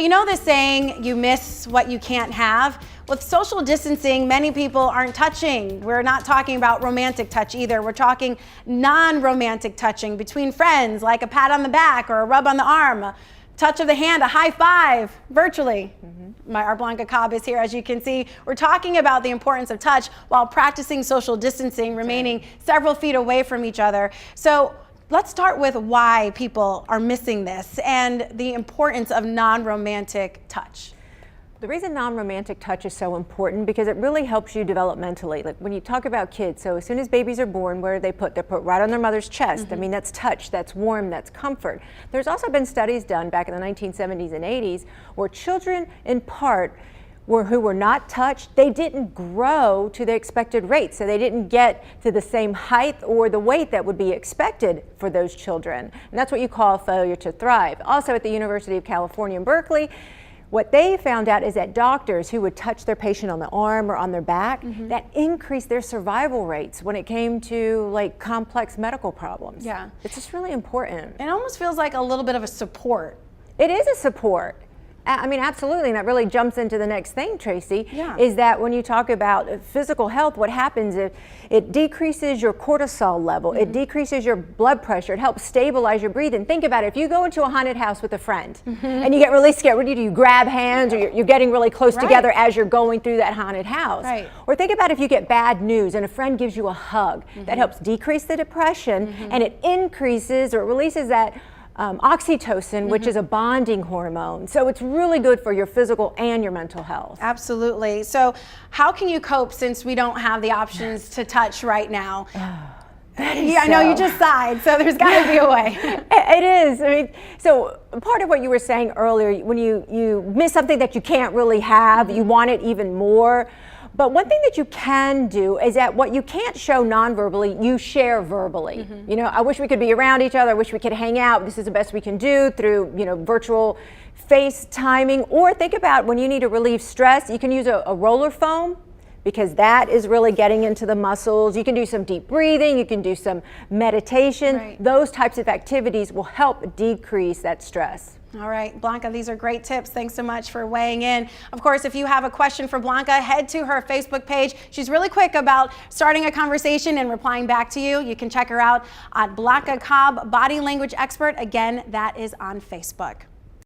You know the saying, you miss what you can't have? With social distancing, many people aren't touching. We're not talking about romantic touch either. We're talking non-romantic touching between friends, like a pat on the back or a rub on the arm, a touch of the hand, a high five, virtually. Our Blanca Cobb is here, as you can see. We're talking about the importance of touch while practicing social distancing, remaining several feet away from each other. So let's start with why people are missing this and the importance of non-romantic touch. The reason non-romantic touch is so important because it really helps you developmentally. Like when you talk about kids, so as soon as babies are born, where are they put? They're put right on their mother's chest. I mean, that's touch, that's warm, that's comfort. There's also been studies done back in the 1970s and 80s where children, in part, who were not touched, they didn't grow to the expected rate. So they didn't get to the same height or the weight that would be expected for those children. And that's what you call failure to thrive. Also at the University of California in Berkeley, what they found out is that doctors who would touch their patient on the arm or on their back, that increased their survival rates when it came to like complex medical problems. Yeah. It's just really important. It almost feels like a little bit of a support. It is a support. I mean, absolutely, and that really jumps into the next thing, Tracy, is that when you talk about physical health, what happens is it decreases your cortisol level, it decreases your blood pressure, it helps stabilize your breathing. Think about it, if you go into a haunted house with a friend and you get really scared, what do? You grab hands, or you're getting really close together as you're going through that haunted house. Or think about if you get bad news and a friend gives you a hug, that helps decrease the depression, and it increases or releases that oxytocin, which is a bonding hormone. So it's really good for your physical and your mental health. Absolutely. So how can you cope since we don't have the options to touch right now? I know you just sighed, so there's got to be a way. It is. I mean, so part of what you were saying earlier, when you miss something that you can't really have, you want it even more. But one thing that you can do is that what you can't show non-verbally, you share verbally. You know, I wish we could be around each other. I wish we could hang out. This is the best we can do through, virtual FaceTiming. Or think about when you need to relieve stress, you can use a roller foam, because that is really getting into the muscles. You can do some deep breathing. You can do some meditation. Those types of activities will help decrease that stress. All right, Blanca, these are great tips. Thanks so much for weighing in. Of course, if you have a question for Blanca, head to her Facebook page. She's really quick about starting a conversation and replying back to you. You can check her out at Blanca Cobb, Body Language Expert. Again, that is on Facebook.